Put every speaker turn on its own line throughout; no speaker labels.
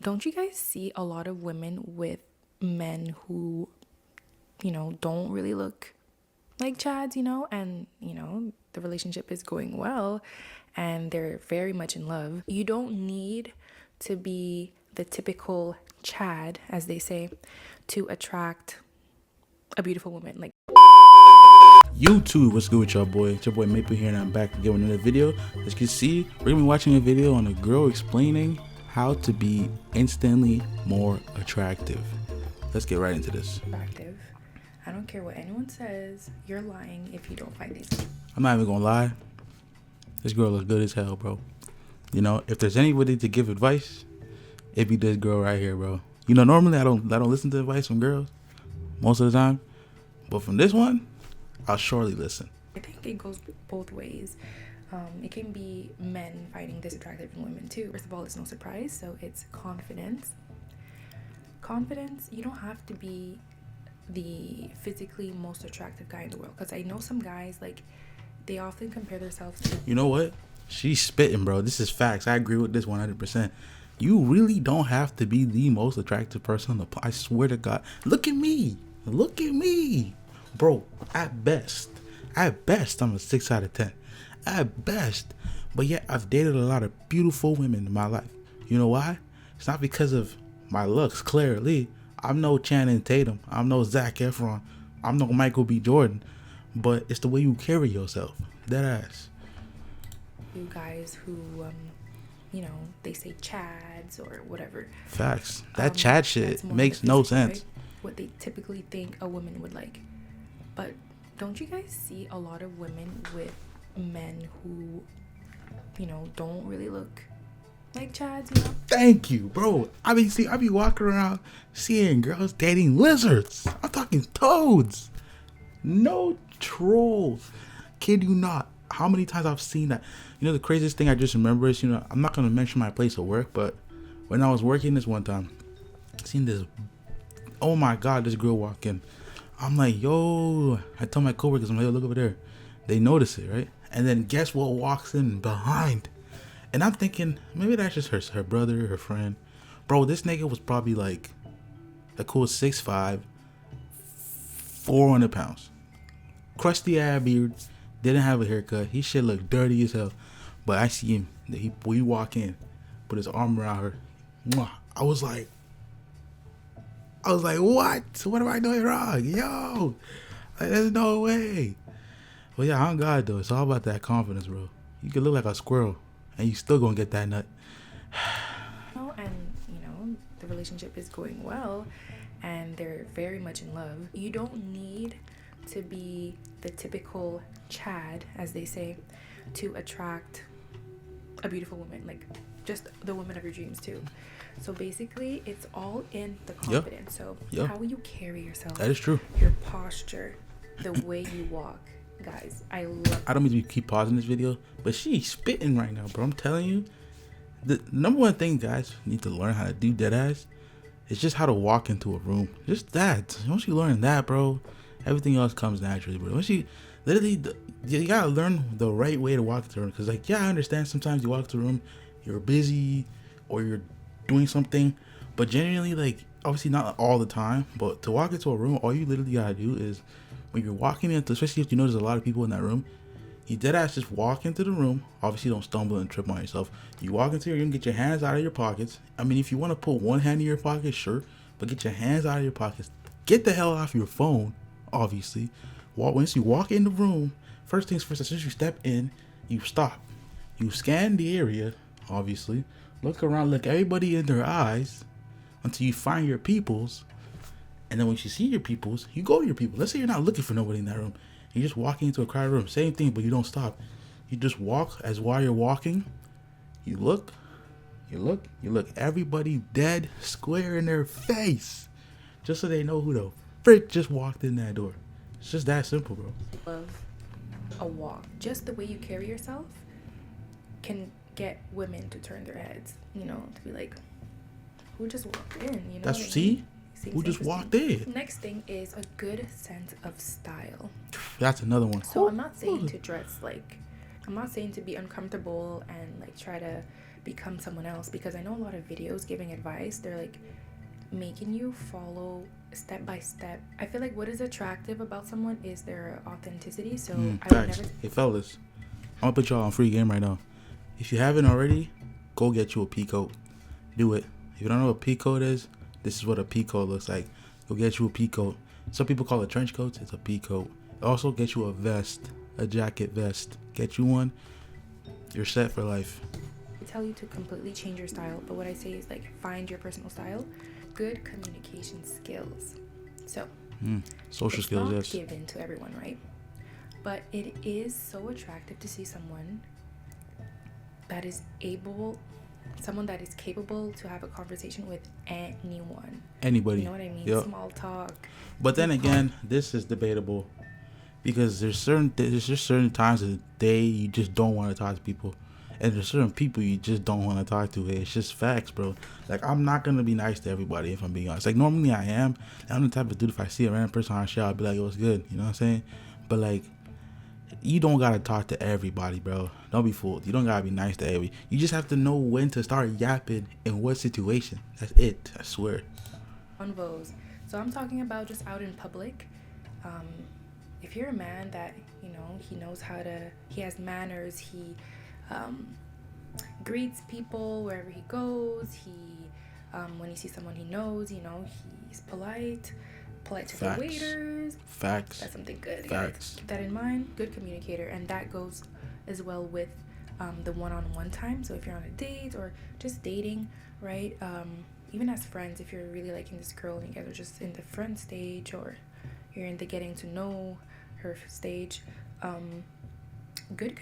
don't you guys see a lot of women with men who, don't really look like Chads, and, the relationship is going well and they're very much in love? You don't need to be the typical Chad, as they say, to attract a beautiful woman. Like,
YouTube, what's good with y'all, boy? It's your boy Maple here, and I'm back again with another video. As you can see, we're gonna be watching a video on a girl explaining how to be instantly more attractive. Let's get right into this.
attractive. I don't care what anyone says, you're lying if you don't find these.
I'm not even gonna lie. This girl looks good as hell, bro. You know, if there's anybody to give advice, it'd be this girl right here, bro. You know, normally I don't listen to advice from girls most of the time, but from this one, I'll surely listen.
I think it goes both ways. It can be men finding this attractive in women too. First of all, it's no surprise, so it's confidence. Confidence, you don't have to be the physically most attractive guy in the world, because I know some guys, like, they often compare themselves to...
You know what? She's spitting, bro. This is facts. I agree with this 100%. You really don't have to be the most attractive person on the planet. I swear to God. Look at me. Look at me. Bro, at best, I'm a 6 out of 10. At best. But yet, I've dated a lot of beautiful women in my life. You know why? It's not because of my looks, clearly. I'm no Channing Tatum. I'm no Zac Efron. I'm no Michael B. Jordan. But it's the way you carry yourself. That ass.
You guys who, they say Chads or whatever.
Facts. That Chad shit
more
makes
the
no
physical,
sense.
right? What they typically think a woman would like. But don't you guys see a lot of women with men who, don't really look like Chads,
Thank you, bro. I be walking around seeing girls dating lizards. I'm talking toads. No trolls. Kid you not. How many times I've seen that? You know, the craziest thing I just remember is, I'm not going to mention my place of work, but when I was working this one time, I seen this, oh my God, this girl walk in. I'm like, yo, I tell my coworkers, I'm like, yo, look over there. They notice it, right? And then guess what walks in behind? And I'm thinking, maybe that's just her brother, her friend. Bro, this nigga was probably like a cool 6'5", 400 pounds. Crusty ass beard, didn't have a haircut. He shit looked dirty as hell. But I see him, we walk in, put his arm around her. Mwah. I was like, what? What am I doing wrong? Yo, like, there's no way. Well, yeah, on God though, it's all about that confidence, bro. You can look like a squirrel, and you still gonna get that nut.
And the relationship is going well and they're very much in love. You don't need to be the typical Chad, as they say, to attract a beautiful woman, like just the woman of your dreams too. So basically it's all in the confidence. So how you carry yourself,
that is true.
Your posture, the way you walk. Guys, I don't
mean to keep pausing this video, but she's spitting right now, bro. I'm telling you, the number one thing guys need to learn how to do, dead ass, is just how to walk into a room. Just that. Once you learn that, bro, everything else comes naturally, bro. Once you literally, you gotta learn the right way to walk into the room. Because, like, yeah, I understand sometimes you walk to a room, you're busy or you're doing something, but generally, like, obviously not all the time, but to walk into a room, all you literally gotta do is, when you're walking into, especially if you notice a lot of people in that room, you dead ass just walk into the room. Obviously, don't stumble and trip on yourself. You walk into your room, get your hands out of your pockets. I mean, if you want to put one hand in your pocket, sure, but get your hands out of your pockets. Get the hell off your phone, obviously. Once you walk in the room, first things first, as soon as you step in, you stop. You scan the area, obviously. Look around, look everybody in their eyes until you find your peoples. And then once you see your peoples, you go to your people. Let's say you're not looking for nobody in that room. You're just walking into a crowded room. Same thing, but you don't stop. You just walk. As while you're walking, you look. Everybody dead square in their face. Just so they know who the frick just walked in that door. It's just that simple, bro.
Love a walk. Just the way you carry yourself can get women to turn their heads, to be like, who just walked in?
That's, see? Who just walked in?
Next thing is a good sense of style.
That's another one.
So I'm not saying to dress like, I'm not saying to be uncomfortable and like try to become someone else, because I know a lot of videos giving advice, they're like making you follow step by step. I feel like what is attractive about someone is their authenticity. So I would
Facts.
never.
Hey fellas, I'm gonna put y'all on free game right now. If you haven't already, go get you a pea coat. Do it. If you don't know what pea coat is, this is what a pea coat looks like. Go get you a pea coat. Some people call it trench coats. It's a pea coat. Also get you a vest, a jacket vest. Get you one. You're set for life.
Tell you to completely change your style, but what I say is like find your personal style. Good communication skills. So
Social
it's
skills,
not
yes.
given to everyone, right? But it is so attractive to see someone that is capable to have a conversation with anyone.
Anybody.
You know what I mean?
Yep.
Small talk.
But then again, this is debatable because there's just certain times of the day you just don't want to talk to people, and there's certain people you just don't want to talk to. It's just facts, bro. Like, I'm not gonna be nice to everybody if I'm being honest. Like, normally I am. I'm the type of dude, if I see a random person on the show, I'll be like, "Yo, what's good?" You know what I'm saying? But like, you don't gotta talk to everybody, bro. Don't be fooled. You don't gotta be nice to everybody. You just have to know when to start yapping in what situation. That's it. I swear.
Convos. So I'm talking about just out in public. If you're a man that, you know, he has manners, he greets people wherever he goes, when he sees someone he knows, you know, he's polite to the waiters.
Facts.
That's something good.
Facts.
Keep that in mind. Good communicator, and that goes as well with the one-on-one time. So if you're on a date or just dating, right? Even as friends, if you're really liking this girl and you guys are just in the friend stage, or you're in the getting to know her stage, good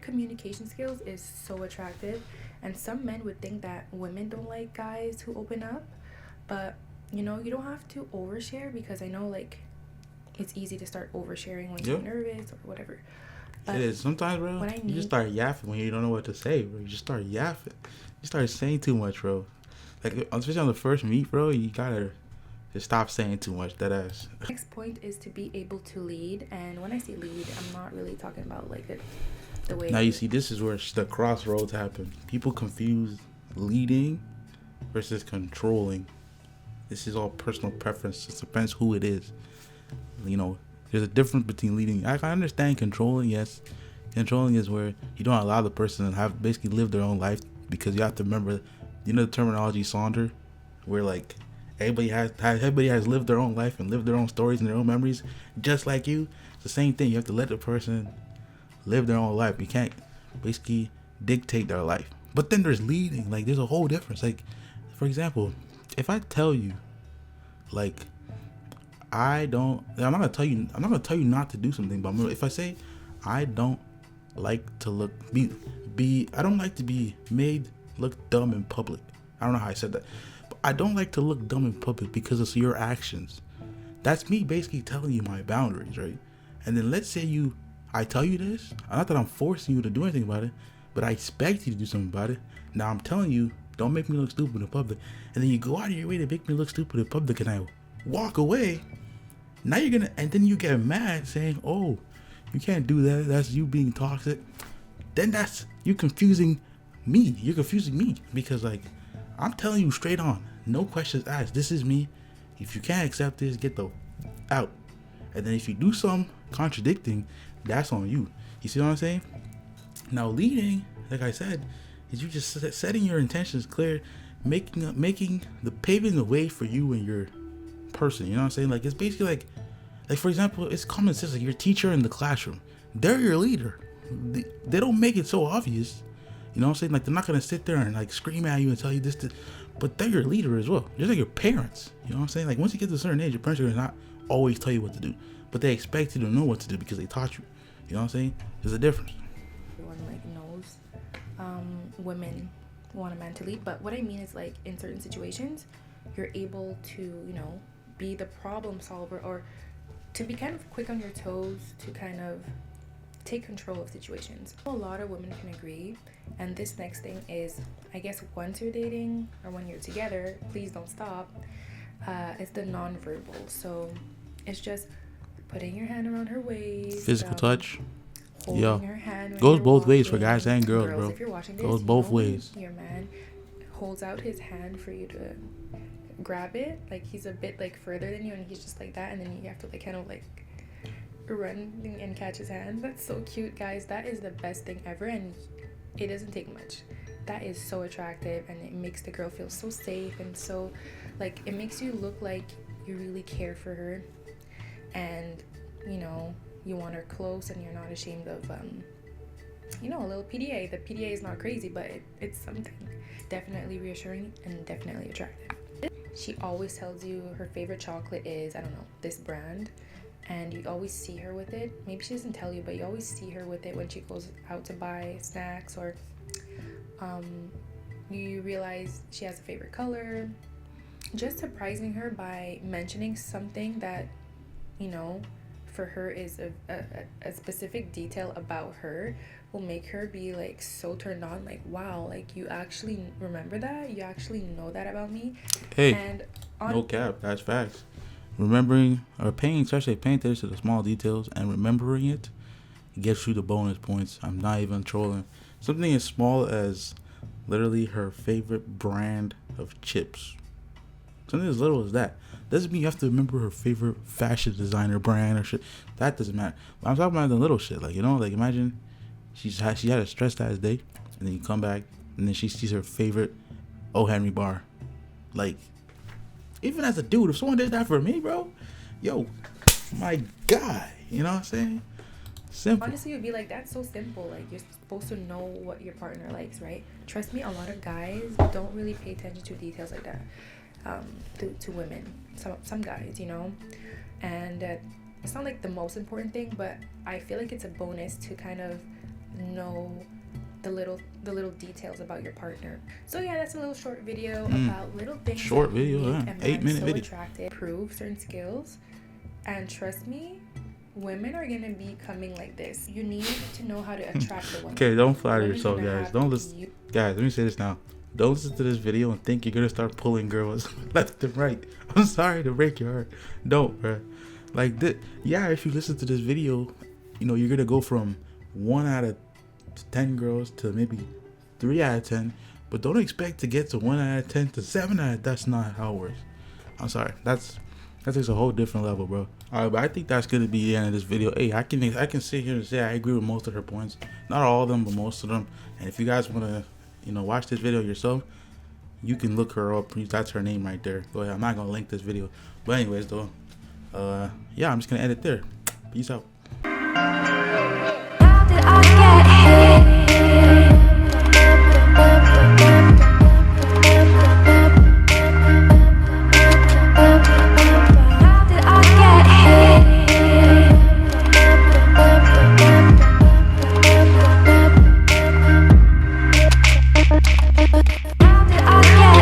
communication skills is so attractive. And some men would think that women don't like guys who open up, but you know, you don't have to overshare, because I know like it's easy to start oversharing when you're nervous or whatever. But
it is sometimes, bro. You just start yapping when you don't know what to say, bro. You just start yapping. You start saying too much, bro. Like, especially on the first meet, bro, you gotta just stop saying too much. That ass.
Next point is to be able to lead, and when I say lead, I'm not really talking about like the way.
Now you see, this is where the crossroads happen. People confuse leading versus controlling. This is all personal preference. It depends who it is. You know, there's a difference between leading. I understand controlling, yes. Controlling is where you don't allow the person to have basically live their own life, because you have to remember, you know, the terminology Sonder, where like everybody has lived their own life and lived their own stories and their own memories, just like you. It's the same thing. You have to let the person live their own life. You can't basically dictate their life. But then there's leading. Like, there's a whole difference. Like, for example, if I tell you, like, I'm not gonna tell you not to do something, but if I say I don't like to I don't like to be made look dumb in public. I don't know how I said that, but I don't like to look dumb in public because of your actions. That's me basically telling you my boundaries, right? And then let's say I tell you this, not that I'm forcing you to do anything about it, but I expect you to do something about it. Now I'm telling you, don't make me look stupid in public. And then you go out of your way to make me look stupid in public, and I walk away. Now and then you get mad saying, "Oh, you can't do that. That's you being toxic." Then that's you confusing me. You're confusing me, because like, I'm telling you straight on, no questions asked. This is me. If you can't accept this, get the out. And then if you do some contradicting, that's on you. You see what I'm saying? Now leading, like I said, is you just setting your intentions clear, paving the way for you and your person. You know what I'm saying? Like, it's basically like for example, it's common sense. Like, your teacher in the classroom, they're your leader. They don't make it so obvious. You know what I'm saying? Like, they're not gonna sit there and like scream at you and tell you this, but they're your leader as well. Just like your parents. You know what I'm saying? Like, once you get to a certain age, your parents are gonna not always tell you what to do, but they expect you to know what to do because they taught you. You know what I'm saying? There's a difference.
Everyone like knows women want a man to lead, but what I mean is, like, in certain situations, you're able to, you know, be the problem solver, or to be kind of quick on your toes, to kind of take control of situations. A lot of women can agree. And this next thing is, I guess, once you're dating or when you're together, please don't stop. It's the nonverbal. So it's just putting your hand around her waist,
Physical touch.
holding
Yo,
her hand when
goes
you're
both ways for
walking.
guys and girls,
Girls,
bro.
if you're watching this,
Goes
you
both
know when
ways.
your man holds out his hand for you to grab it, like he's a bit like further than you and he's just like that, and then you have to like kind of like run and catch his hand. That's so cute, guys. That is the best thing ever, and it doesn't take much. That is so attractive, and it makes the girl feel so safe, and so like it makes you look like you really care for her, and you know you want her close, and you're not ashamed of you know, a little PDA. The PDA is not crazy, but it's something. Definitely reassuring and definitely attractive. She always tells you her favorite chocolate is, I don't know, this brand, and you always see her with it. Maybe she doesn't tell you, but you always see her with it when she goes out to buy snacks, or you realize she has a favorite color. Just surprising her by mentioning something that, you know, for her is a specific detail about her will make her be like so turned on, like, wow, like you actually remember that, you actually know that about me.
Hey,
and
no cap, that's facts. Remembering or paying, especially paying attention to the small details and remembering it gets you the bonus points. I'm not even trolling. Something as small as literally her favorite brand of chips. Something as little as that. Doesn't mean you have to remember her favorite fashion designer brand or shit. That doesn't matter. But I'm talking about the little shit. Like, you know, like imagine she had a stressed ass day, and then you come back, and then she sees her favorite O. Henry bar. Like, even as a dude, if someone did that for me, bro, yo, my guy, you know what I'm saying? Simple.
honestly, you'd be like, that's so simple. Like, you're supposed to know what your partner likes, right? Trust me, a lot of guys don't really pay attention to details like that. To women, some guys, you know, and it's not like the most important thing, but I feel like it's a bonus to kind of know the little details about your partner. So yeah, that's a little short video about little things.
Short
that
video,
make
huh?
a man
8-minute
so
video.
attractive, prove certain skills, and trust me, women are gonna be coming like this. You need to know how to attract the woman.
Okay, don't flatter
Women
yourself,
gonna
guys.
have
Don't listen.
you-
Guys, let me say this now. Don't listen to this video and think you're gonna start pulling girls left and right. I'm sorry to break your heart. Don't, bro. Like this, yeah. If you listen to this video, you know you're gonna go from 1 out of 10 girls to maybe 3 out of 10. But don't expect to get to 1 out of 10 to 7 out of. That's not how it works. I'm sorry. That takes a whole different level, bro. All right, but I think that's gonna be the end of this video. Hey, I can sit here and say I agree with most of her points. Not all of them, but most of them. And if you guys wanna, you know, watch this video yourself, you can look her up. That's her name right there. Go ahead. I'm not gonna link this video, but anyways, though, yeah, I'm just gonna end it there. Peace out.